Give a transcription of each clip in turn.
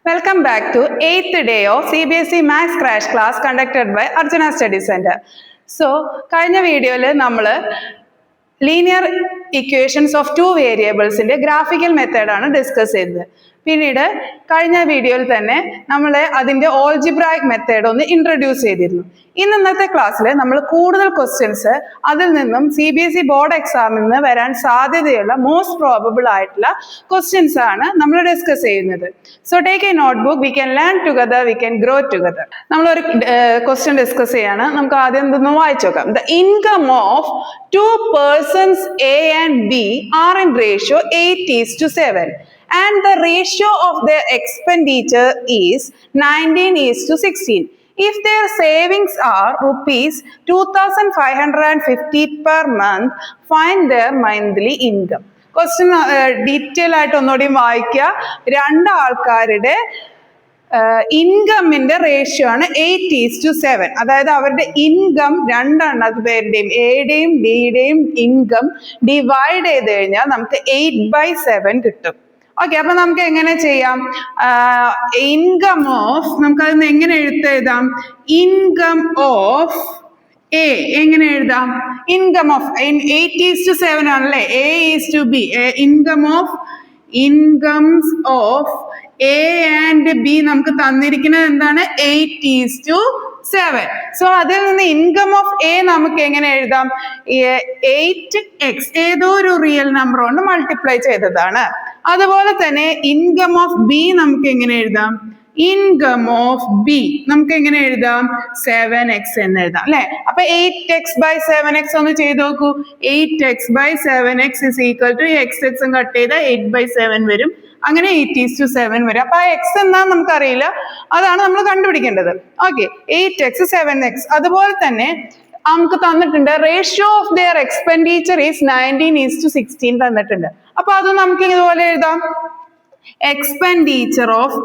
Welcome back to 8th day of CBSE Maths Crash Class conducted by Arjuna Study Center. So, കഴിഞ്ഞ വീഡിയോയിൽ നമ്മൾ linear equations of two variables ന്റെ graphical method ആണ് discuss ചെയ്തത്. പിന്നീട് കഴിഞ്ഞ വീഡിയോയിൽ തന്നെ നമ്മൾ അതിന്റെ ഓൾജിബ്രായിക് മെത്തേഡ് ഒന്ന് ഇൻട്രൊഡ്യൂസ് ചെയ്തിരുന്നു. ഇന്നത്തെ ക്ലാസ്സിൽ നമ്മൾ കൂടുതൽ ക്വസ്റ്റ്യൻസ് അതിൽ നിന്നും CBSE ബോർഡ് എക്സാമിൽ നിന്ന് വരാൻ സാധ്യതയുള്ള മോസ്റ്റ് പ്രോബബിൾ ആയിട്ടുള്ള ക്വസ്റ്റ്യൻസ് ആണ് നമ്മൾ ഡിസ്കസ് ചെയ്യുന്നത്. So take A notebook, we can learn together, we can grow together. നമ്മളൊരു ക്വസ്റ്റ്യൻ ഡിസ്കസ് ചെയ്യാണ്. നമുക്ക് ആദ്യം എന്തൊന്ന് വായിച്ചു നോക്കാം. The income of two persons A and B are in ratio 8:7 and the ratio of their expenditure is 19:16. If their savings are rupees 2,550 per month, find their monthly income. Question detail ആയിട്ട് ഒന്നുകൂടി വായിക്കുക. രണ്ട് ആൾക്കാരുടെ ഇൻകമിന്റെ ratio ആണ് 8:7. അതായത് അവരുടെ income രണ്ടെണ്ണത് പേരുടെയും എയുടെയും ബിയുടെയും ഇൻകം ഡിവൈഡ് ചെയ്ത് കഴിഞ്ഞാൽ നമുക്ക് 8/7 കിട്ടും. ഓക്കെ, അപ്പൊ നമുക്ക് എങ്ങനെ ചെയ്യാം? ഇൻകം ഓഫ് നമുക്കതിന് എങ്ങനെ എഴുതാം? ഇൻകം ഓഫ് എ എങ്ങനെ എഴുതാം? ഇൻകം ഓഫ് 8:7 ആണല്ലേ, A:B. Incomes of A and B നമുക്ക് തന്നിരിക്കുന്നത് എന്താണ്? 8:7. സോ അതിൽ നിന്ന് ഇൻകം ഓഫ് എ നമുക്ക് എങ്ങനെ എഴുതാം? 8x ഏതോ ഒരു റിയൽ നമ്പർ കൊണ്ട് മൾട്ടിപ്ലൈ ചെയ്തതാണ്. അതുപോലെ തന്നെ ഇൻകം ഓഫ് ബി നമുക്ക് എങ്ങനെ എഴുതാം? ഇൻകം ഓഫ് ബി നമുക്ക് എങ്ങനെ എഴുതാം? 7x എന്ന് എഴുതാം അല്ലെ. അപ്പൊ 8x/7x ഒന്ന് ചെയ്ത് നോക്കൂ. 8x/7x is equal to x cut ചെയ്ത 8/7 വരും. അങ്ങനെ 8:7 വരും. അപ്പൊ ആ എക്സ് എന്താന്ന് നമുക്കറിയില്ല, അതാണ് നമ്മൾ കണ്ടുപിടിക്കേണ്ടത്. Okay, 8x 7x. അതുപോലെ തന്നെ നമുക്ക് തന്നിട്ടുണ്ട് ratio of their expenditure is 19:16 തന്നിട്ടുണ്ട്. അപ്പൊ അത് നമുക്ക് ഇതുപോലെ എഴുതാം. എക്സ്പെൻഡിച്ചർ ഓഫ്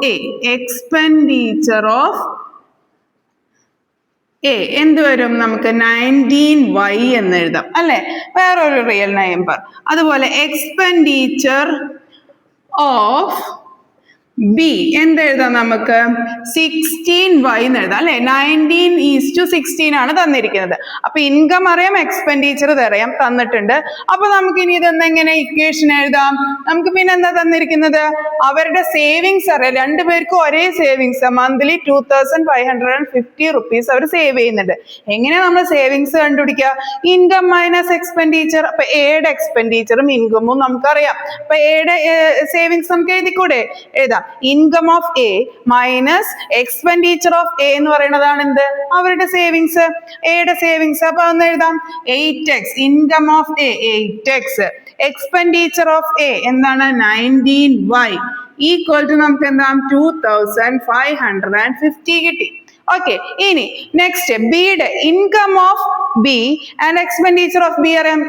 എ എന്ത് വരും? നമുക്ക് 19y എന്ന് എഴുതാം അല്ലെ, വേറൊരു റിയൽ നമ്പർ. അതുപോലെ എക്സ്പെൻഡിച്ചർ ഓഫ് ബി എന്തെഴുതാം? നമുക്ക് 16y എന്ന് എഴുതാം അല്ലെ. 19:16 ആണ് തന്നിരിക്കുന്നത്. അപ്പൊ ഇൻകം അറിയാം, എക്സ്പെൻഡിച്ചർ അറിയാം, തന്നിട്ടുണ്ട്. അപ്പൊ നമുക്ക് ഇനി ഇതെന്തെങ്ങനെ ഇക്വേഷൻ എഴുതാം? നമുക്ക് പിന്നെ എന്താ തന്നിരിക്കുന്നത്? അവരുടെ സേവിങ്സ് അറിയാം. രണ്ടുപേർക്കും ഒരേ സേവിങ്സ്, മന്ത്ലി 2,550 റുപ്പീസ് അവർ സേവ് ചെയ്യുന്നുണ്ട്. എങ്ങനെയാ നമ്മൾ സേവിങ്സ് കണ്ടുപിടിക്കുക? Income minus expenditure. അപ്പൊ എയുടെ എക്സ്പെൻഡിച്ചറും ഇൻകമും നമുക്കറിയാം. അപ്പൊ എയുടെ സേവിങ്സ് നമുക്ക് എഴുതിക്കൂടെ? എഴുതാം. Income of A minus expenditure of A എന്ന് പറയുന്നതാണ് എന്ത്? അവരുടെ സേവിങ്സ്, എയുടെ സേവിങ്സ്. അപ്പൊ ഒന്ന് എഴുതാം. 8x income of A 8x, expenditure of A എന്താണ്? 19y ഈക്വൽ ടു നമുക്ക് എന്താ? 2,550 കിട്ടി. ഓക്കെ, ഇനി നെക്സ്റ്റ് ബിയുടെ income of B and expenditure of B അറിയാം.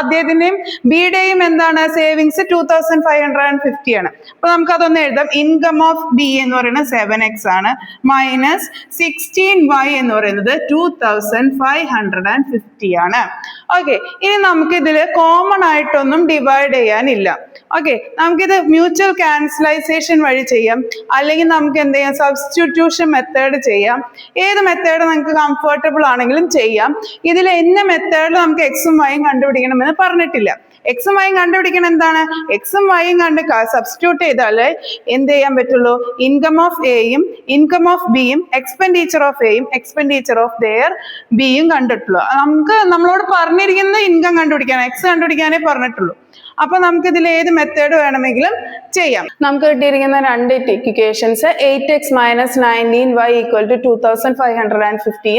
അദ്ദേഹത്തിന്റെയും ബിയുടെയും എന്താണ് സേവിങ്സ്? 2,550 ആണ്. അപ്പൊ നമുക്ക് അതൊന്ന് എഴുതാം. ഇൻകം ഓഫ് ബി എന്ന് പറയുന്നത് 7x ആണ്, മൈനസ് 16y എന്ന് പറയുന്നത് 2,550 ആണ്. ഓക്കെ, ഇനി നമുക്ക് ഇതിൽ കോമൺ ആയിട്ടൊന്നും ഡിവൈഡ് ചെയ്യാനില്ല. ഓക്കെ, നമുക്കിത് മ്യൂച്വൽ ക്യാൻസലൈസേഷൻ വഴി ചെയ്യാം, അല്ലെങ്കിൽ നമുക്ക് എന്ത് ചെയ്യാം? സബ്സ്റ്റിറ്റ്യൂഷൻ മെത്തേഡ് ചെയ്യാം. ഏത് മെത്തേഡ് നിങ്ങൾക്ക് കംഫർട്ടബിൾ ആണെങ്കിലും ചെയ്യാം. ഇതിൽ എന്ന മെത്തേഡിൽ നമുക്ക് എക്സും വൈയും കണ്ടുപിടിക്കണമെന്ന് പറഞ്ഞിട്ടില്ല. എക്സും വൈയും കണ്ടുപിടിക്കണം എന്താണ്? എക്സും വൈയും കണ്ട് സബ്സ്റ്റിറ്റ്യൂട്ട് ചെയ്താലേ എന്ത് ചെയ്യാൻ പറ്റുള്ളൂ? ഇൻകം ഓഫ് എയും ഇൻകം ഓഫ് ബിയും എക്സ്പെൻഡിച്ചർ ഓഫ് എയും എക്സ്പെൻഡിച്ചർ ഓഫ് ദെയർ ബിയും കണ്ടിട്ടുള്ളൂ. നമ്മളോട് പറഞ്ഞിരിക്കുന്നത് ഇൻകം കണ്ടുപിടിക്കാൻ, എക്സ് കണ്ടുപിടിക്കാനേ പറഞ്ഞിട്ടുള്ളൂ. അപ്പൊ നമുക്ക് ഇതിൽ ഏത് മെത്തേഡ് വേണമെങ്കിലും ചെയ്യാം. നമുക്ക് കിട്ടിയിരിക്കുന്ന രണ്ട് equations 8x - 19y = 2,550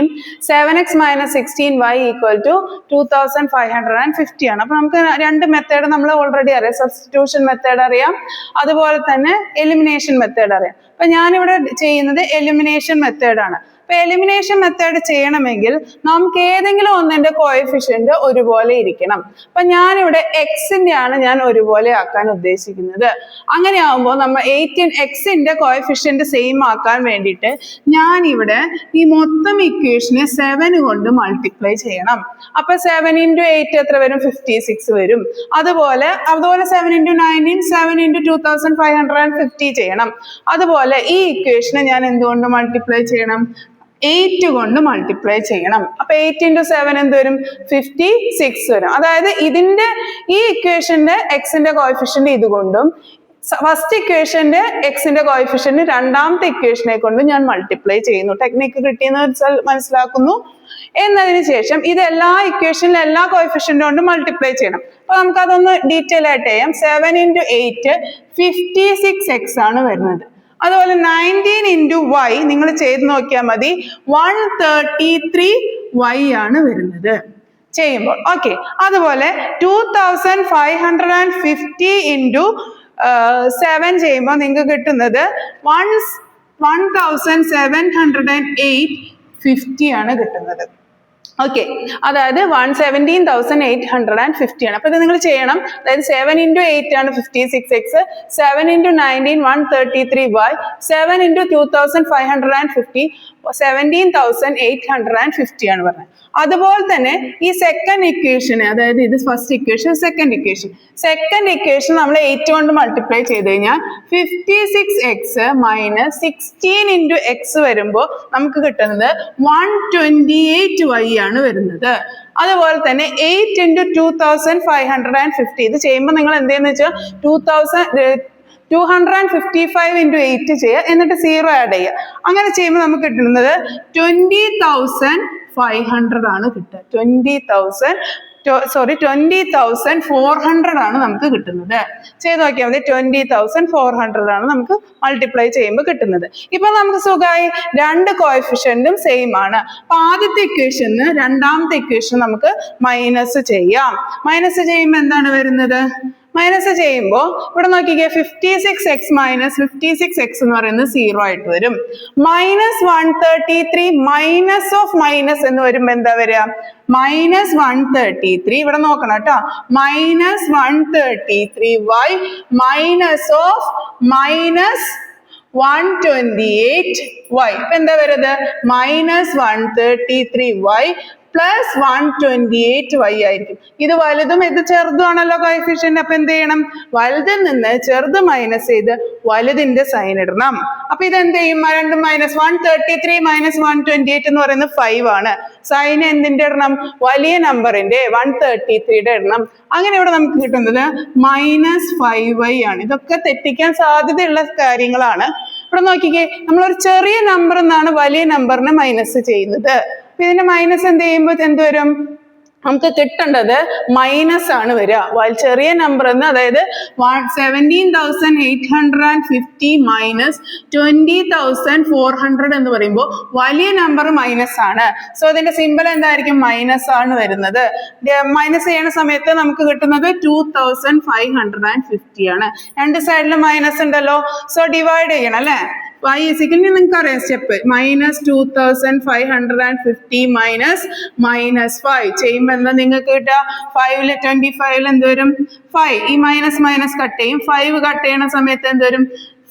7x - 16y = 2,550 ആണ്. അപ്പൊ നമുക്ക് രണ്ട് മെത്തേഡ് നമ്മൾ ഓൾറെഡി അറിയാം. സബ്സ്റ്റിറ്റ്യൂഷൻ മെത്തേഡ് അറിയാം, അതുപോലെ തന്നെ എലിമിനേഷൻ മെത്തേഡ് അറിയാം. അപ്പൊ ഞാനിവിടെ ചെയ്യുന്നത് എലിമിനേഷൻ മെത്തേഡാണ്. അപ്പൊ എലിമിനേഷൻ മെത്തേഡ് ചെയ്യണമെങ്കിൽ നമുക്ക് ഏതെങ്കിലും ഒന്നിന്റെ കോഎഫിഷ്യന്റ് ഒരുപോലെ ഇരിക്കണം. അപ്പൊ ഞാനിവിടെ എക്സിന്റെ ആണ് ഞാൻ ഒരുപോലെ ആക്കാൻ ഉദ്ദേശിക്കുന്നത്. അങ്ങനെ ആവുമ്പോൾ നമ്മൾ എക്സിന്റെ കോഎഫിഷ്യന്റ് സെയിം ആക്കാൻ വേണ്ടിയിട്ട് ഞാൻ ഇവിടെ ഈ മൊത്തം ഇക്വേഷനെ 7 കൊണ്ട് മൾട്ടിപ്ലൈ ചെയ്യണം. അപ്പൊ 7 × 8 എത്ര വരും? 56 വരും. അതുപോലെ 7 × 19 7 × 2550 ചെയ്യണം. അതുപോലെ ഈ ഇക്വേഷനെ ഞാൻ എന്തുകൊണ്ട് മൾട്ടിപ്ലൈ ചെയ്യണം? 8 കൊണ്ട് മൾട്ടിപ്ലൈ ചെയ്യണം. അപ്പൊ 8 × 7 എന്ത് വരും? 56 വരും. അതായത് ഇതിന്റെ ഈ ഇക്വേഷന്റെ എക്സിന്റെ കോഎഫിഷ്യന്റ് ഇതുകൊണ്ടും ഫസ്റ്റ് ഇക്വേഷന്റെ എക്സിന്റെ കോഎഫിഷ്യന്റ് രണ്ടാമത്തെ ഇക്വേഷനെ കൊണ്ട് ഞാൻ മൾട്ടിപ്ലൈ ചെയ്യുന്നു. ടെക്നിക്ക് കിട്ടിയെന്ന് മനസ്സിലാക്കുന്നു. എന്നതിന് ശേഷം ഇത് എല്ലാ ഇക്വേഷനിലും എല്ലാ കോഎഫിഷ്യന്റ് കൊണ്ട് മൾട്ടിപ്ലൈ ചെയ്യണം. അപ്പൊ നമുക്ക് അതൊന്ന് ഡീറ്റെയിൽ ആയിട്ട് ചെയ്യാം. 7 × 8 56x ആണ് വരുന്നത്. അതുപോലെ 19 × y നിങ്ങൾ ചെയ്ത് നോക്കിയാൽ മതി, 133y ആണ് വരുന്നത് ചെയ്യുമ്പോൾ. ഓക്കെ, അതുപോലെ 2550 × 7 ചെയ്യുമ്പോൾ നിങ്ങൾക്ക് കിട്ടുന്നത് 170850 ആണ് കിട്ടുന്നത്. ഓക്കെ, അതായത് 117,850 ആണ്. അപ്പൊ ഇത് നിങ്ങൾ ചെയ്യണം. അതായത് 7 × 8 ആണ് 56x, 7 × 19 133y, 7 × 2550 17,850 ആണ് പറഞ്ഞത്. അതുപോലെ തന്നെ ഈ സെക്കൻഡ് ഇക്വേഷൻ, അതായത് ഇത് ഫസ്റ്റ് ഇക്വേഷൻ, സെക്കൻഡ് ഇക്വേഷൻ നമ്മൾ 8 കൊണ്ട് മൾട്ടിപ്ലൈ ചെയ്ത് കഴിഞ്ഞാൽ 56x - 16 × x വരുമ്പോൾ നമുക്ക് കിട്ടുന്നത് 128y ആണ് വരുന്നത്. അതുപോലെ തന്നെ 8 × 2550 ഇത് ചെയ്യുമ്പോൾ നിങ്ങൾ എന്തെന്ന് വെച്ചാൽ 255 × 8 ചെയ്യുക, എന്നിട്ട് 0 ആഡ് ചെയ്യുക. അങ്ങനെ ചെയ്യുമ്പോൾ നമുക്ക് കിട്ടുന്നത് 20,500 ആണ് കിട്ടുക. 20,400 ആണ് നമുക്ക് കിട്ടുന്നത്. ചെയ്ത് നോക്കിയാൽ മതി. 20,400 ആണ് നമുക്ക് മൾട്ടിപ്ലൈ ചെയ്യുമ്പോൾ കിട്ടുന്നത്. ഇപ്പൊ നമുക്ക് സുഖമായി രണ്ട് കോഎഫിഷ്യന്റും സെയിം ആണ്. അപ്പൊ ആദ്യത്തെ ഇക്വേഷന് രണ്ടാമത്തെ ഇക്വേഷൻ നമുക്ക് മൈനസ് ചെയ്യാം. മൈനസ് ചെയ്യുമ്പോൾ എന്താണ് വരുന്നത്? മൈനസ് ചെയ്യുമ്പോൾ ഇവിടെ നോക്കിക്കേ, 56x - 56x എന്ന് പറയുന്നത് 0 ആയിട്ട് വരും. -133 മൈനസ് ഓഫ് മൈനസ് എന്ന് വരുമ്പോൾ എന്താ വരിക? -133 ഇവിടെ നോക്കണം കേട്ടോ. -133y minus of -128y. ഇപ്പൊ എന്താ വരുന്നത്? -133y പ്ലസ് 128y ആയിരിക്കും. ഇത് വലുതും ഇത് ചെറുതുമാണല്ലോ കോഎഫിഷ്യന്റ്. അപ്പൊ എന്ത് ചെയ്യണം? വലുതിൽ നിന്ന് ചെറുത് മൈനസ് ചെയ്ത് വലുതിന്റെ സൈൻ ഇടണം. അപ്പൊ ഇതെന്ത് ചെയ്യും? രണ്ടും -133 - 128 എന്ന് പറയുന്നത് 5 ആണ്. സൈൻ എന്തിന്റെ ഇടണം? വലിയ നമ്പറിന്റെ 133യുടെ ഇടണം. അങ്ങനെ ഇവിടെ നമുക്ക് കിട്ടുന്നത് -5y ആണ്. ഇതൊക്കെ തെറ്റിക്കാൻ സാധ്യതയുള്ള കാര്യങ്ങളാണ്. ഇവിടെ നോക്കിക്കേ, നമ്മളൊരു ചെറിയ നമ്പർ എന്നാണ് വലിയ നമ്പറിനെ മൈനസ് ചെയ്യുന്നത്. ഇതിന്റെ മൈനസ് എന്ത് ചെയ്യുമ്പോൾ എന്ത് വരും? നമുക്ക് കിട്ടേണ്ടത് മൈനസ് ആണ് വരിക. ചെറിയ നമ്പർ എന്ന്, അതായത് 17,850 മൈനസ് 20,400 എന്ന് പറയുമ്പോൾ വലിയ നമ്പർ മൈനസ് ആണ്. സോ ഇതിന്റെ സിമ്പിൾ എന്തായിരിക്കും? മൈനസ് ആണ് വരുന്നത്. മൈനസ് ചെയ്യുന്ന സമയത്ത് നമുക്ക് കിട്ടുന്നത് 2,550 ആണ്. രണ്ട് സൈഡിലും മൈനസ് ഉണ്ടല്ലോ. സോ ഡിവൈഡ് ചെയ്യണം അല്ലെ. y നിങ്ങൾക്ക് അറിയാം സ്റ്റെപ്പ്. -2,550 -5 ചെയ്യുമ്പോൾ എന്താ നിങ്ങൾക്ക് കിട്ടുക? 25 എന്ത് വരും? 5. ഈ മൈനസ് കട്ട് ചെയ്യും. 5 കട്ട് ചെയ്യുന്ന സമയത്ത് എന്ത് വരും?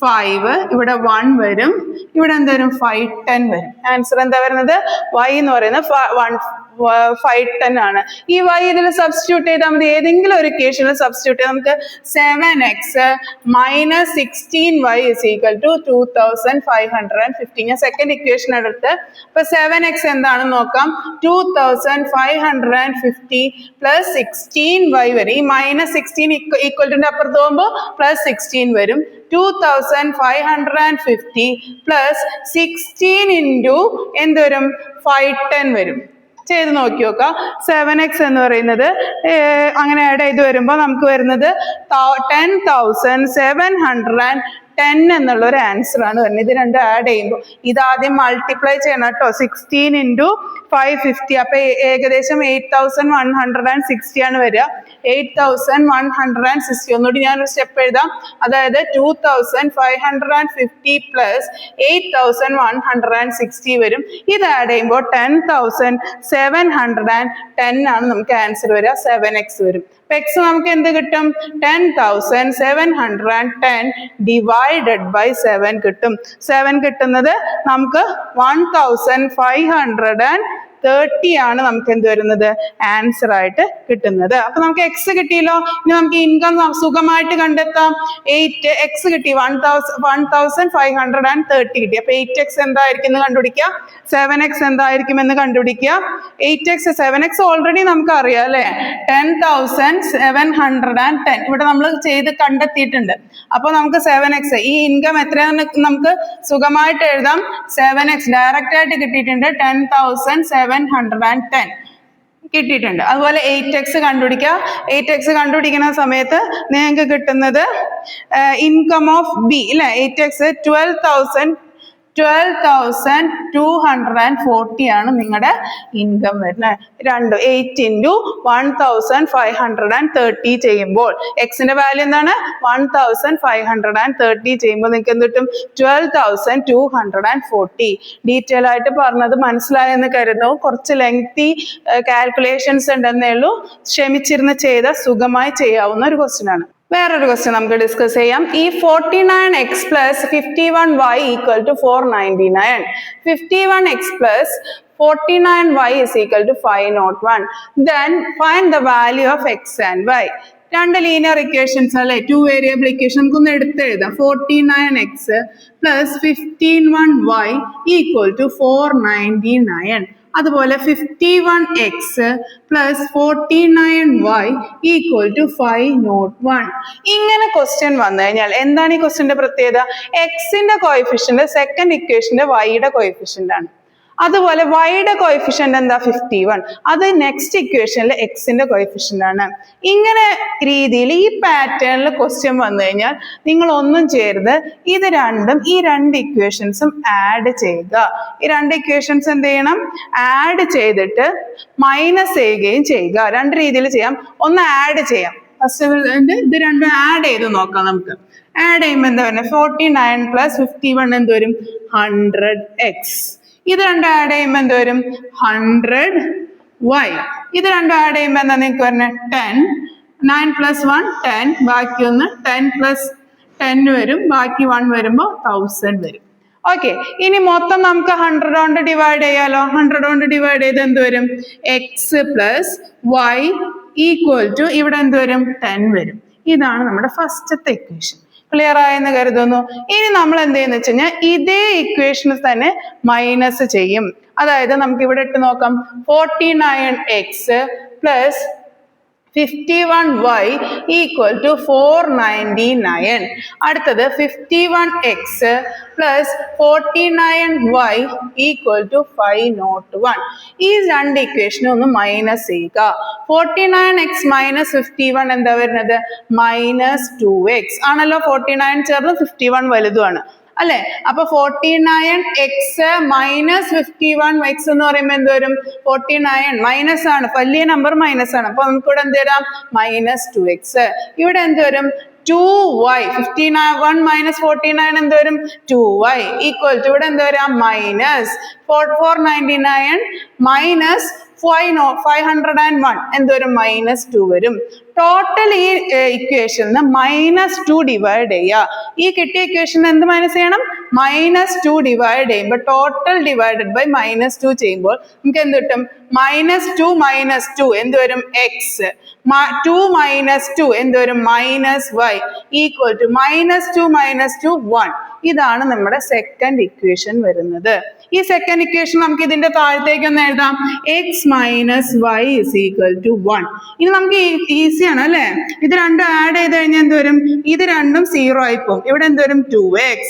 5. ഇവിടെ 1 വരും. ഇവിടെ എന്ത് വരും? 510 വരും. ആൻസർ എന്താ വരുന്നത്? y എന്ന് പറയുന്നത് 510 ആണ്. ഈ y ഇതിൽ സബ്സ്റ്റിറ്റ്യൂട്ട് ചെയ്താൽ മതി. ഏതെങ്കിലും ഒരു ഇക്വേഷനിൽ സബ്സ്റ്റിറ്റ്യൂട്ട് ചെയ്താൽ നമുക്ക് 7x - 16y = 2,550. ഞാൻ സെക്കൻഡ് ഇക്വേഷൻ എടുത്ത് അപ്പൊ 7x എന്താണെന്ന് നോക്കാം. 2,550 + 16y വരും. ഈ -16 ഈക്വലിന്റെ അപ്പുറത്ത് പോകുമ്പോൾ +16 വരും. 2,550 + 16 × എന്ത് വരും? 510 വരും. ചെയ്ത് നോക്കി നോക്കാം. 7x എന്ന് പറയുന്നത് അങ്ങനെ ആഡ് ചെയ്ത് വരുമ്പോൾ നമുക്ക് വരുന്നത് 10,720 10 എന്നുള്ള ഒരു ആൻസർ ആണ് വരുന്നത്. ഇത് രണ്ടും ആഡ് ചെയ്യുമ്പോൾ ഇതാദ്യം മൾട്ടിപ്ലൈ ചെയ്യണം കേട്ടോ. 16 × 550, അപ്പൊ ഏകദേശം 8160 ആണ് വരിക. 8160. ഒന്നുകൂടി ഞാനൊരു സ്റ്റെപ്പ് എഴുതാം. അതായത് 2550 പ്ലസ് 8160 വരും. ഇത് ആഡ് ചെയ്യുമ്പോൾ 10,710 ആണ് നമുക്ക് ആൻസർ വരിക. 7x വരും. എക്സ് നമുക്ക് എന്ത് കിട്ടും? 10,710 ഡിവൈഡഡ് ബൈ 7 കിട്ടും. 7 കിട്ടുന്നത് നമുക്ക് 1530 ആണ് നമുക്ക് എന്ത് വരുന്നത്? ആൻസർ ആയിട്ട് കിട്ടുന്നത്. അപ്പൊ നമുക്ക് എക്സ് കിട്ടിയല്ലോ. ഇനി നമുക്ക് ഇൻകം സുഖമായിട്ട് കണ്ടെത്താം. 8x കിട്ടി, 1530 കിട്ടി. അപ്പൊ 8x എന്തായിരിക്കും എന്ന് കണ്ടുപിടിക്കുക, 7x എന്തായിരിക്കും എന്ന് കണ്ടുപിടിക്കുക. 8x 7x ഓൾറെഡി നമുക്ക് അറിയാം അല്ലെ. 10,710 ഇവിടെ നമ്മൾ ചെയ്ത് കണ്ടെത്തിയിട്ടുണ്ട്. അപ്പൊ നമുക്ക് 7x, ഈ ഇൻകം എത്രയാണെന്ന് നമുക്ക് സുഖമായിട്ട് എഴുതാം. 7x ഡയറക്റ്റ് ആയിട്ട് കിട്ടിയിട്ടുണ്ട്. 10,710 കിട്ടിയിട്ടുണ്ട്. അതുപോലെ 8x കണ്ടുപിടിക്കുക. 8x കണ്ടുപിടിക്കുന്ന സമയത്ത് നിങ്ങൾക്ക് കിട്ടുന്നത് ഇൻകം ഓഫ് ബി അല്ലെ. 8x 12,240 ആണ് നിങ്ങളുടെ ഇൻകം വരുന്നത്. 8 × 1530 ചെയ്യുമ്പോൾ എക്സിന്റെ വാല്യൂ എന്താണ്? 1530 ചെയ്യുമ്പോൾ നിങ്ങൾക്ക് എന്ത് കിട്ടും? 12,240. ഡീറ്റെയിൽ ആയിട്ട് പറഞ്ഞത് മനസ്സിലായെന്ന് കരുതുന്നു. കുറച്ച് ലെങ്തി കാൽക്കുലേഷൻസ് ഉണ്ടെന്നേ ഉള്ളൂ. ക്ഷമിച്ചിരുന്ന് ചെയ്ത സുഖമായി ചെയ്യാവുന്ന ഒരു ക്വസ്റ്റ്യൻ ആണ്. വേറൊരു ക്വസ്റ്റ്യൻ നമുക്ക് ഡിസ്കസ് ചെയ്യാം. ഈ 49x plus 51y equal to 499. 51x plus 49y is equal to 501. Then find the value of x and y. രണ്ട് ലീനിയർ ഇക്വേഷൻസ് അല്ലെ, 2 വേരിയബിൾ ഇക്വേഷൻ നമുക്കൊന്ന് എടുത്തെഴുതാം. 49x plus 15y equal to 499. അതുപോലെ 51x plus 49y equal to 501. ഇങ്ങനെ question വന്നു കഴിഞ്ഞാൽ എന്താണ് ഈ ക്വസ്റ്റ്യന്റെ പ്രത്യേകത? എക്സിന്റെ കോഎഫിഷ്യന്റ് സെക്കൻഡ് ഇക്വേഷന്റെ വൈയുടെ കോഎഫിഷ്യന്റ് ആണ്. അതുപോലെ വൈയുടെ കോഎഫിഷ്യന്റ് എന്താ? 51. അത് നെക്സ്റ്റ് ഇക്വേഷനിൽ എക്സിന്റെ കോഎഫിഷ്യന്റ് ആണ്. ഇങ്ങനെ രീതിയിൽ ഈ പാറ്റേണിൽ ക്വസ്റ്റ്യൻ വന്നു കഴിഞ്ഞാൽ നിങ്ങൾ ഒന്നും ചെയ്യരുത്, ഇത് രണ്ടും ഈ രണ്ട് ഇക്വേഷൻസും ആഡ് ചെയ്യുക. ഈ രണ്ട് ഇക്വേഷൻസ് എന്ത് ചെയ്യണം? ആഡ് ചെയ്തിട്ട് മൈനസ് ചെയ്യുകയും ചെയ്യുക. രണ്ട് രീതിയിൽ ചെയ്യാം. ഒന്ന് ആഡ് ചെയ്യാം. ഫസ്റ്റ് ഇത് രണ്ടും ആഡ് ചെയ്ത് നോക്കാം. നമുക്ക് ആഡ് ചെയ്യുമ്പോൾ എന്താ പറയുക? 49 plus 51 എന്ത് വരും? 100x. ഇത് രണ്ടും ആഡ് ചെയ്യുമ്പോൾ എന്ത് വരും? 100y. ഇത് രണ്ടും ആഡ് ചെയ്യുമ്പോൾ എന്താ നിങ്ങൾക്ക് പറഞ്ഞത്? 10. 9 plus 1 10. ബാക്കി ഒന്ന് 10 plus 10 വരും. ബാക്കി 1 വരുമ്പോൾ 1000 വരും. ഓക്കെ, ഇനി മൊത്തം നമുക്ക് 100 കൊണ്ട് ഡിവൈഡ് ചെയ്യാലോ. 100 കൊണ്ട് ഡിവൈഡ് ചെയ്ത് എന്ത് വരും? X plus Y equal to ഇവിടെ എന്ത് വരും? 10 വരും. ഇതാണ് നമ്മുടെ ഫസ്റ്റത്തെ ഇക്വേഷൻ. ക്ലിയർ ആയെന്ന് കരുതുന്നു. ഇനി നമ്മൾ എന്ത് ചെയ്യുന്ന വെച്ച് കഴിഞ്ഞാൽ ഇതേ ഇക്വേഷനിൽ തന്നെ മൈനസ് ചെയ്യും. അതായത് നമുക്ക് ഇവിടെ ഇട്ട് നോക്കാം. 49x plus 51y equal to 499. അടുത്തത് 51x plus 49y equal to 501. ഈ രണ്ട് ഇക്വേഷനും ഒന്ന് മൈനസ് ചെയ്യുക. 49x minus 51 എന്താ വരുന്നത്? -2x ആണല്ലോ. 49 ചെറുതും 51 വലുതുമാണ് അല്ലെ. അപ്പൊ 49x minus 51x എന്ന് പറയുമ്പോൾ എന്ത് വരും? 49 മൈനസ് ആണ്, വലിയ നമ്പർ മൈനസ് ആണ്. അപ്പൊ നമുക്ക് ഇവിടെ എന്ത് വരാം? -2x. ഇവിടെ എന്ത് വരും? 2y. 51 minus 49 എന്ത് വരും? 2y ഈക്വൽ ടു ഇവിടെ എന്ത് വരാം? മൈനസ് 499 മൈനസ് 501 എന്ത് വരും? -2 വരും. ടോട്ടൽ ഈ ഇക്വേഷന് -2 ഡിവൈഡ് ചെയ്യുക. ഈ കിട്ടിയ ഇക്വേഷൻ എന്ത് മൈനസ് ചെയ്യണം? -2 ഡിവൈഡ് ചെയ്യുമ്പോൾ ടോട്ടൽ ഡിവൈഡഡ് ബൈ -2 ചെയ്യുമ്പോൾ നമുക്ക് എന്ത് കിട്ടും? -2 -2 എന്ത് വരും? എക്സ്. 2 - 2 എന്ത് വരും? -y equal to -2 -2 1. ഇതാണ് നമ്മുടെ സെക്കൻഡ് ഇക്വേഷൻ വരുന്നത്. ഈ സെക്കൻഡ് ഇക്വേഷൻ നമുക്ക് ഇതിന്റെ താഴത്തേക്ക് ഒന്ന് എഴുതാം. x minus y is equal to 1. ഇനി നമുക്ക് ഈസിയാണ് അല്ലെ. ഇത് രണ്ടും ആഡ് ചെയ്ത് കഴിഞ്ഞാൽ എന്ത് വരും? ഇത് രണ്ടും 0 ആയി പോകും. ഇവിടെ എന്ത് വരും? 2x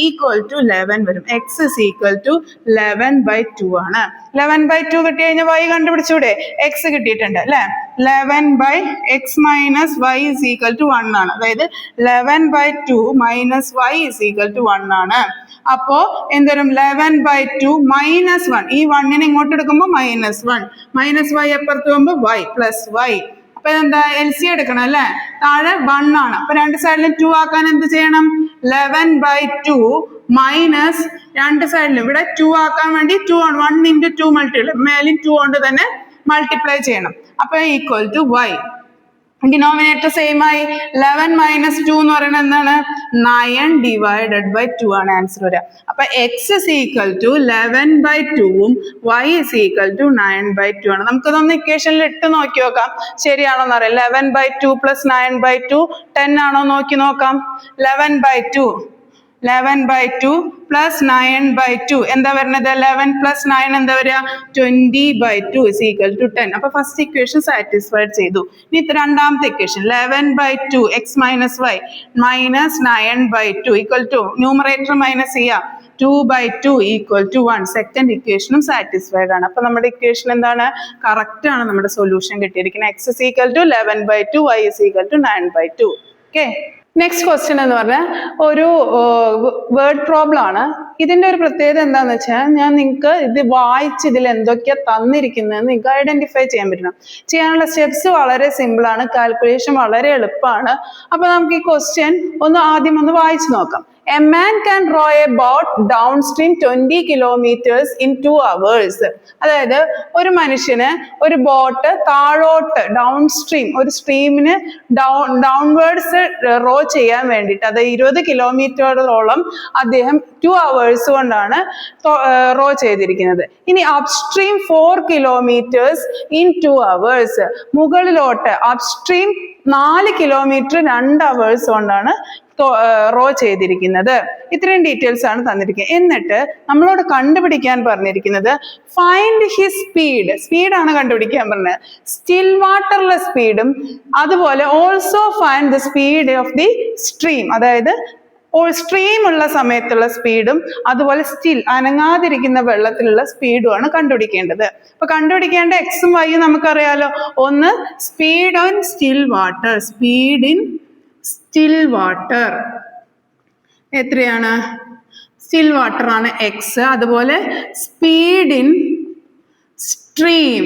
ഈക്വൽ ടു 11 വരും. x is equal to 11/2 ആണ്. 11/2 കിട്ടി കഴിഞ്ഞാൽ y കണ്ടുപിടിച്ചൂടെ? x കിട്ടിയിട്ടുണ്ട് അല്ലെ. 11/x - y = 1 ആണ്. അതായത് 11/2 - y = 1 ആണ്. അപ്പോ എന്തോരും 11/2 - 1, ഈ 1നെ ഇങ്ങോട്ട് എടുക്കുമ്പോൾ -1 - y അപ്പുറത്ത് പോകുമ്പോൾ y + y. അപ്പൊ എന്താ LCM എടുക്കണം അല്ലെ? താഴെ 1 ആണ്. അപ്പൊ രണ്ട് സൈഡിലും 2 ആക്കാൻ എന്ത് ചെയ്യണം? 11/2 മൈനസ് രണ്ട് സൈഡിലും ഇവിടെ 2 ആക്കാൻ വേണ്ടി 2 ആണ്. 1 × 2 മൾട്ടിപ്ലൈ, മേലും 2 കൊണ്ട് തന്നെ മൾട്ടിപ്ലൈ ചെയ്യണം. അപ്പൊ = y. ഡിനോമിനേറ്റർ സെയിം ആയി. 11 - 2 എന്ന് പറയുന്നത് എന്താണ്? 9/2 ആണ് ആൻസർ വരിക. അപ്പൊ x = 11/2 y = 9/2 ആണ്. നമുക്കതൊന്ന് ഇക്വേഷനിൽ ഇട്ട് നോക്കി നോക്കാം, ശരിയാണോന്ന് അറിയാം. 11/2 + 9/2 10 ആണോ നോക്കി നോക്കാം. 11/2 + 9/2 എന്താ വരുന്നത്? 11 + 9 എന്താ വരിക? 20/2 = 10. അപ്പൊ ഫസ്റ്റ് ഇക്വേഷൻ സാറ്റിസ്ഫൈഡ് ചെയ്തു. ഇനി രണ്ടാമത്തെ equation 11/2 x - y - 9/2 numerator minus ചെയ്യാം. 2/2 = 1. സെക്കൻഡ് ഇക്വേഷനും സാറ്റിസ്ഫൈഡ് ആണ്. അപ്പൊ നമ്മുടെ ഇക്വേഷൻ എന്താണ്? കറക്റ്റ് ആണ്. നമ്മുടെ സൊല്യൂഷൻ കിട്ടിയിരിക്കുന്നത്. x = 11/2 y = 9/2. Okay. Next question എന്ന് പറഞ്ഞാൽ ഒരു വേർഡ് പ്രോബ്ലം ആണ്. ഇതിന്റെ ഒരു പ്രത്യേകത എന്താന്ന് വെച്ചാൽ ഞാൻ നിങ്ങൾക്ക് ഇത് വായിച്ച് ഇതിൽ എന്തൊക്കെയാ തന്നിരിക്കുന്നതെന്ന് നിങ്ങൾക്ക് ഐഡന്റിഫൈ ചെയ്യാൻ പറ്റണം. ചെയ്യാനുള്ള സ്റ്റെപ്സ് വളരെ സിമ്പിൾ ആണ്, കാൽക്കുലേഷൻ വളരെ എളുപ്പമാണ്. അപ്പൊ നമുക്ക് ഈ ക്വസ്റ്റ്യൻ ആദ്യം ഒന്ന് വായിച്ചു നോക്കാം. A man can row a boat downstream 20 kilometers in 2 hours. അതായത് ഒരു മനുഷ്യന് ഒരു ബോട്ട് താഴോട്ട് ഡൗൺസ്ട്രീം ഒരു സ്ട്രീമിന് ഡൗൺവേർഡ്സ് റോ ചെയ്യാൻ വേണ്ടിയിട്ട്, അത് 20 കിലോമീറ്ററോളം അദ്ദേഹം 2 hours കൊണ്ടാണ് റോ ചെയ്തിരിക്കുന്നത്. ഇനി അപ്സ്ട്രീം 4 kilometers in 2 hours. മുകളിലോട്ട് അപ്സ്ട്രീം 4 കിലോമീറ്റർ 2 hours കൊണ്ടാണ് റോ ചെയ്തിരിക്കുന്നത്. ഇത്രയും ഡീറ്റെയിൽസ് ആണ് തന്നിരിക്കുന്നത്. എന്നിട്ട് നമ്മളോട് കണ്ടുപിടിക്കാൻ പറഞ്ഞിരിക്കുന്നത് ഫൈൻഡ് ഹിസ് സ്പീഡാണ് കണ്ടുപിടിക്കാൻ പറഞ്ഞത്. സ്റ്റിൽ വാട്ടറിലെ സ്പീഡും അതുപോലെ also find the speed of the stream, അതായത് സ്ട്രീം ഉള്ള സമയത്തുള്ള സ്പീഡും അതുപോലെ സ്റ്റിൽ അനങ്ങാതിരിക്കുന്ന വെള്ളത്തിലുള്ള സ്പീഡുമാണ് കണ്ടുപിടിക്കേണ്ടത്. അപ്പൊ കണ്ടുപിടിക്കേണ്ട എക്സും വൈയും നമുക്കറിയാലോ. ഒന്ന് speed on still water, still water എത്രയാണ്? സ്റ്റിൽ വാട്ടർ ആണ് എക്സ്. അതുപോലെ സ്പീഡ് ഇൻ സ്ട്രീം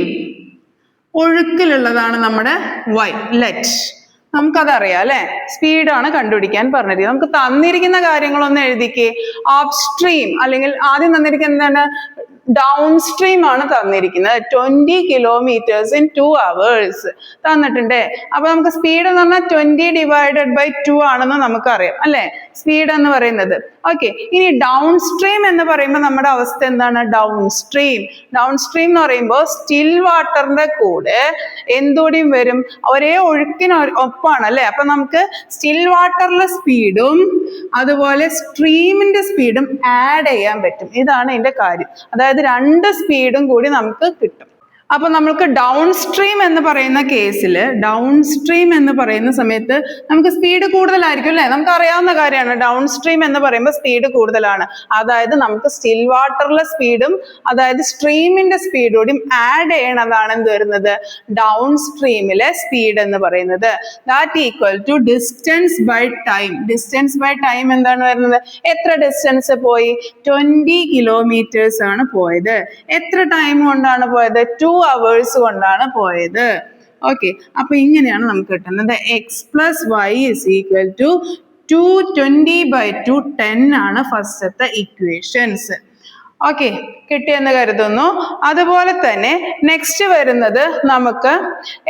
ഒഴുക്കിലുള്ളതാണ് നമ്മുടെ വൈ, ലെറ്റ്. നമുക്കതറിയാം അല്ലെ. സ്പീഡാണ് കണ്ടുപിടിക്കാൻ പറഞ്ഞിരിക്കുന്നത്. നമുക്ക് തന്നിരിക്കുന്ന കാര്യങ്ങളൊന്ന് എഴുതിക്കേ. അപ്സ്ട്രീം അല്ലെങ്കിൽ ആദ്യം തന്നിരിക്കുന്നത് എന്താണ്? ഡൗൺ സ്ട്രീം ആണ് തന്നിരിക്കുന്നത്. 20 kilometers in 2 hours തന്നിട്ടുണ്ട്. അപ്പൊ നമുക്ക് സ്പീഡ് എന്ന് പറഞ്ഞാൽ 20/2 ആണെന്ന് നമുക്കറിയാം അല്ലെ, സ്പീഡ് എന്ന് പറയുന്നത്. ഓക്കെ. ഇനി ഡൗൺ സ്ട്രീം എന്ന് പറയുമ്പോൾ നമ്മുടെ അവസ്ഥ എന്താണ്? ഡൗൺ സ്ട്രീം എന്ന് പറയുമ്പോൾ സ്റ്റിൽ വാട്ടറിന്റെ കൂടെ എന്തുകൂടിയും വരും? ഒരേ ഒഴുക്കിന് ഒപ്പാണ് അല്ലെ. അപ്പൊ നമുക്ക് സ്റ്റിൽ വാട്ടറിലെ സ്പീഡും അതുപോലെ സ്ട്രീമിന്റെ സ്പീഡും ആഡ് ചെയ്യാൻ പറ്റും. ഇതാണ് ഇതിന്റെ കാര്യം. അതായത് രണ്ട് സ്പീഡും കൂടി നമുക്ക് കിട്ടും. അപ്പൊ നമ്മൾക്ക് ഡൗൺ സ്ട്രീം എന്ന് പറയുന്ന കേസിൽ, ഡൗൺ സ്ട്രീം എന്ന് പറയുന്ന സമയത്ത് നമുക്ക് സ്പീഡ് കൂടുതലായിരിക്കും അല്ലെ. നമുക്ക് അറിയാവുന്ന കാര്യമാണ്. ഡൗൺ സ്ട്രീം എന്ന് പറയുമ്പോൾ സ്പീഡ് കൂടുതലാണ്. അതായത് നമുക്ക് സ്റ്റിൽ വാട്ടറിലെ സ്പീഡും അതായത് സ്ട്രീമിന്റെ സ്പീഡോടും ആഡ് ചെയ്യണതാണ് എന്ത് വരുന്നത്? ഡൗൺ സ്ട്രീമിലെ സ്പീഡ് എന്ന് പറയുന്നത്. That equal to distance by time. Distance by time എന്താണ് വരുന്നത്? എത്ര ഡിസ്റ്റൻസ് പോയി? 20 kilometers ആണ് പോയത്. എത്ര ടൈം കൊണ്ടാണ് പോയത്? 2 hours കൊണ്ടാണ് പോയത്. ഓക്കെ. അപ്പൊ ഇങ്ങനെയാണ് നമുക്ക് കിട്ടുന്നത്. x + y = 220/2 10 ആണ് ഫസ്റ്റത്തെ ഇക്വേഷൻസ്. ഓക്കെ, കിട്ടിയെന്ന് കരുതുന്നു. അതുപോലെ തന്നെ നെക്സ്റ്റ് വരുന്നത് നമുക്ക്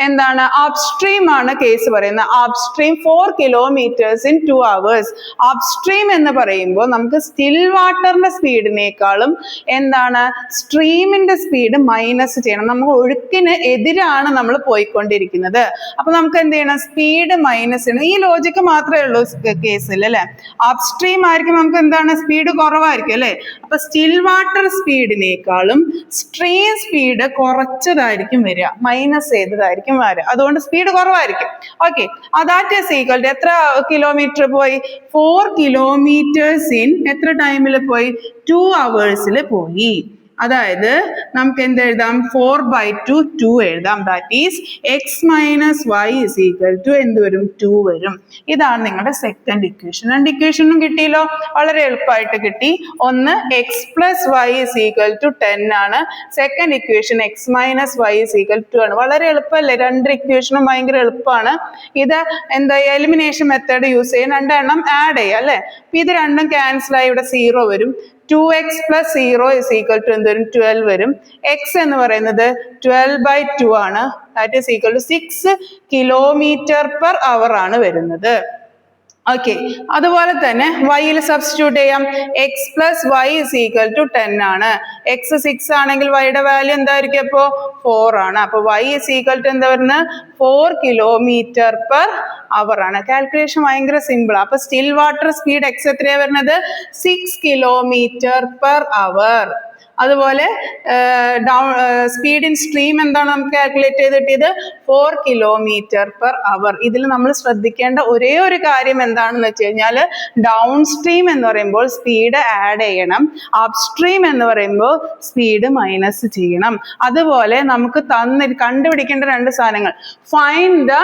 എന്താണ്? അപ്സ്ട്രീം ആണ് കേസ് പറയുന്നത്. Upstream 4 kilometers in 2 hours. Upstream എന്ന് പറയുമ്പോൾ നമുക്ക് സ്റ്റിൽ വാട്ടറിന്റെ സ്പീഡിനേക്കാളും എന്താണ്? സ്ട്രീമിന്റെ സ്പീഡ് മൈനസ് ചെയ്യണം. നമുക്ക് ഒഴുക്കിന് എതിരാണ് നമ്മൾ പോയിക്കൊണ്ടിരിക്കുന്നത്. അപ്പൊ നമുക്ക് എന്ത് ചെയ്യണം? സ്പീഡ് മൈനസ് ചെയ്യണം. ഈ ലോജിക്ക് മാത്രമേ ഉള്ളൂ കേസിൽ അല്ലെ. അപ്സ്ട്രീം ആയിരിക്കും നമുക്ക് എന്താണ്? സ്പീഡ് കുറവായിരിക്കും അല്ലെ. അപ്പൊ സ്റ്റിൽ വാട്ടർ സ്പീഡിനേക്കാളും സ്ട്രീം സ്പീഡ് കുറച്ചതായിരിക്കും വരിക, മൈനസ് ചെയ്തതായിരിക്കും വരിക. അതുകൊണ്ട് സ്പീഡ് കുറവായിരിക്കും. Okay. That is equal to എത്ര കിലോമീറ്റർ പോയി? 4 kilometers in എത്ര ടൈമിൽ പോയി? 2 hours പോയി. അതായത് നമുക്ക് എന്ത് എഴുതാം 4/2 2 എഴുതാം. That is X minus Y is equal to എന്ത് വരും 2 വരും. ഇതാണ് നിങ്ങളുടെ സെക്കൻഡ് ഇക്വേഷൻ. രണ്ട് ഇക്വേഷനും കിട്ടിയല്ലോ, വളരെ എളുപ്പമായിട്ട് കിട്ടി. ഒന്ന് X plus Y is equal to 10 ആണ്. Second equation X minus Y is equal to ആണ്. വളരെ എളുപ്പമല്ലേ, രണ്ട് ഇക്വേഷനും ഭയങ്കര എളുപ്പമാണ്. ഇത് എന്താ എലിമിനേഷൻ മെത്തേഡ് യൂസ് ചെയ്യാൻ രണ്ടെണ്ണം ആഡ് ചെയ്യാം അല്ലെ. ഇത് രണ്ടും ക്യാൻസൽ ആയി ഇവിടെ 0 വരും. 2x plus 0 is equal to എന്ത് വരും 12 വരും. x എന്ന് പറയുന്നത് 12/2 ആണ്. That is equal to 6 km/h ആണ് വരുന്നത്. ഓക്കെ, അതുപോലെ തന്നെ വൈയിൽ സബ്സ്റ്റിറ്റ്യൂട്ട് ചെയ്യാം. X plus Y is equal to 10 ആണ്. എക്സ് 6 ആണെങ്കിൽ വൈയുടെ വാല്യൂ എന്തായിരിക്കും അപ്പോ 4 ആണ്. അപ്പൊ വൈ ഇസ് ഈക്വൽ ടു എന്താ വരുന്നത് 4 km/h ആണ്. കാൽക്കുലേഷൻ ഭയങ്കര സിമ്പിൾ. അപ്പൊ സ്റ്റിൽ വാട്ടർ സ്പീഡ് എക്സ് എത്രയാ വരുന്നത് 6 km/h. അതുപോലെ സ്പീഡ് ഇൻ സ്ട്രീം എന്താണ് നമുക്ക് കാൽക്കുലേറ്റ് ചെയ്ത് കിട്ടിയത് 4 km/h. ഇതിൽ നമ്മൾ ശ്രദ്ധിക്കേണ്ട ഒരേ ഒരു കാര്യം എന്താണെന്ന് വെച്ച് കഴിഞ്ഞാൽ ഡൗൺ സ്ട്രീം എന്ന് പറയുമ്പോൾ സ്പീഡ് ആഡ് ചെയ്യണം, അപ് സ്ട്രീം എന്ന് പറയുമ്പോൾ സ്പീഡ് മൈനസ് ചെയ്യണം. അതുപോലെ നമുക്ക് കണ്ടുപിടിക്കേണ്ട രണ്ട് സാധനങ്ങൾ, find the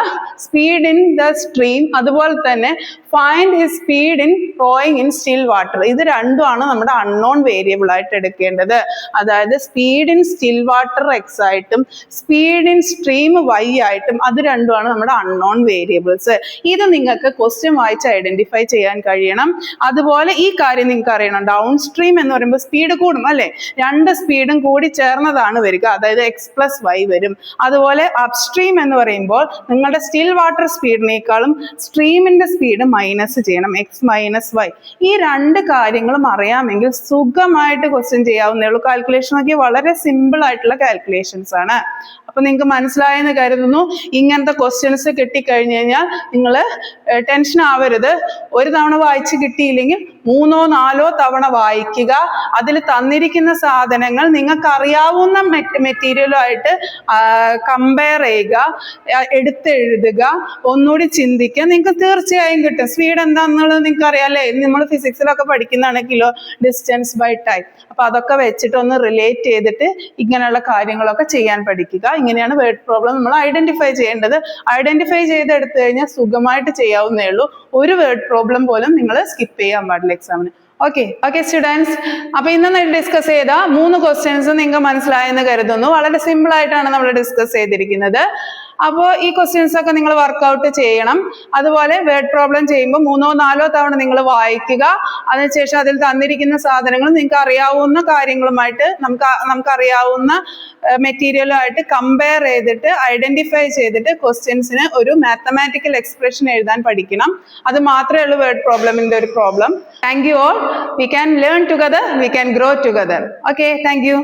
speed in the stream, അതുപോലെ തന്നെ find his speed in flowing in still water. ഇത് രണ്ടുമാണ് നമ്മുടെ അൺനോൺ വേരിയബിൾ ആയിട്ട് എടുക്കേണ്ടത്. അതായത് speed in still water X ആയിട്ടും സ്പീഡ് ഇൻ സ്ട്രീം വൈ ആയിട്ടും, അത് രണ്ടുമാണ് നമ്മുടെ അൺനോൺ വേരിയബിൾസ്. ഇത് നിങ്ങൾക്ക് ക്വസ്റ്റ്യൻ വായിച്ച് ഐഡന്റിഫൈ ചെയ്യാൻ കഴിയണം. അതുപോലെ ഈ കാര്യം നിങ്ങൾക്ക് അറിയണം, ഡൗൺ സ്ട്രീം എന്ന് പറയുമ്പോൾ സ്പീഡ് കൂടും അല്ലെ, രണ്ട് സ്പീഡും കൂടി ചേർന്നതാണ് വരിക, അതായത് എക്സ് പ്ലസ് വൈ വരും. അതുപോലെ അപ് സ്ട്രീം എന്ന് പറയുമ്പോൾ നിങ്ങളുടെ സ്റ്റിൽ വാട്ടർ സ്പീഡിനേക്കാളും സ്ട്രീമിന്റെ സ്പീഡ് മൈനസ് ചെയ്യണം, എക്സ് മൈനസ് വൈ. ഈ രണ്ട് കാര്യങ്ങളും അറിയാമെങ്കിൽ സുഖമായിട്ട് ക്വസ്റ്റ്യൻ ചെയ്യാവുന്നേ ഉള്ളൂ. കാൽക്കുലേഷൻ ഒക്കെ വളരെ സിമ്പിൾ ആയിട്ടുള്ള കാൽക്കുലേഷൻസ് ആണ്. അപ്പൊ നിങ്ങൾക്ക് മനസ്സിലായെന്ന് കരുതുന്നു. ഇങ്ങനത്തെ ക്വസ്റ്റ്യൻസ് കിട്ടിക്കഴിഞ്ഞു കഴിഞ്ഞാൽ നിങ്ങൾ ടെൻഷൻ ആവരുത്. ഒരു തവണ വായിച്ച് കിട്ടിയില്ലെങ്കിൽ 3 or 4 തവണ വായിക്കുക. അതിൽ തന്നിരിക്കുന്ന സാധനങ്ങൾ നിങ്ങൾക്ക് അറിയാവുന്ന മെറ്റീരിയലുമായിട്ട് കമ്പയർ ചെയ്യുക, എടുത്തെഴുതുക, ഒന്നുകൂടി ചിന്തിക്കുക. നിങ്ങൾക്ക് തീർച്ചയായും കിട്ടും. സ്പീഡ് എന്താണെന്നുള്ളത് നിങ്ങൾക്ക് അറിയാം അല്ലേ, നമ്മൾ ഫിസിക്സിലൊക്കെ പഠിക്കുന്നതാണ് കിലോ ഡിസ്റ്റൻസ് ബൈ ടൈം. അപ്പൊ അതൊക്കെ വെച്ചിട്ട് ഒന്ന് റിലേറ്റ് ചെയ്തിട്ട് ഇങ്ങനെയുള്ള കാര്യങ്ങളൊക്കെ ചെയ്യാൻ പഠിക്കുക. ഇങ്ങനെയാണ് വേർഡ് പ്രോബ്ലം നമ്മൾ ഐഡന്റിഫൈ ചെയ്യേണ്ടത്. ഐഡന്റിഫൈ ചെയ്തെടുത്തു കഴിഞ്ഞാൽ സുഖമായിട്ട് ചെയ്യാവുന്നേ ഉള്ളൂ. ഒരു വേർഡ് പ്രോബ്ലം പോലും നിങ്ങൾ സ്കിപ്പ് ചെയ്യാൻ പാടില്ല എക്സാമിന്. ഓക്കെ സ്റ്റുഡൻസ്, അപ്പൊ ഇന്ന് ഡിസ്കസ് ചെയ്ത 3 ക്വസ്റ്റ്യൻസ് നിങ്ങൾക്ക് മനസ്സിലായെന്ന് കരുതുന്നു. വളരെ സിമ്പിൾ ആയിട്ടാണ് നമ്മൾ ഡിസ്കസ് ചെയ്തിരിക്കുന്നത്. അപ്പോൾ ഈ ക്വസ്റ്റ്യൻസ് ഒക്കെ നിങ്ങൾ വർക്ക്ഔട്ട് ചെയ്യണം. അതുപോലെ വേർഡ് പ്രോബ്ലം ചെയ്യുമ്പോൾ 3 or 4 തവണ നിങ്ങൾ വായിക്കുക. അതിനുശേഷം അതിൽ തന്നിരിക്കുന്ന സാധനങ്ങൾ നിങ്ങൾക്ക് അറിയാവുന്ന കാര്യങ്ങളുമായിട്ട് നമുക്കറിയാവുന്ന മെറ്റീരിയലുമായിട്ട് കമ്പയർ ചെയ്തിട്ട് ഐഡന്റിഫൈ ചെയ്തിട്ട് ക്വസ്റ്റ്യൻസിന് ഒരു മാത്തമാറ്റിക്കൽ എക്സ്പ്രഷൻ എഴുതാൻ പഠിക്കണം. അത് മാത്രമേ ഉള്ളൂ വേർഡ് പ്രോബ്ലമിന്റെ ഒരു problem. Thank you all. We can learn together, we can grow together. Okay, thank you.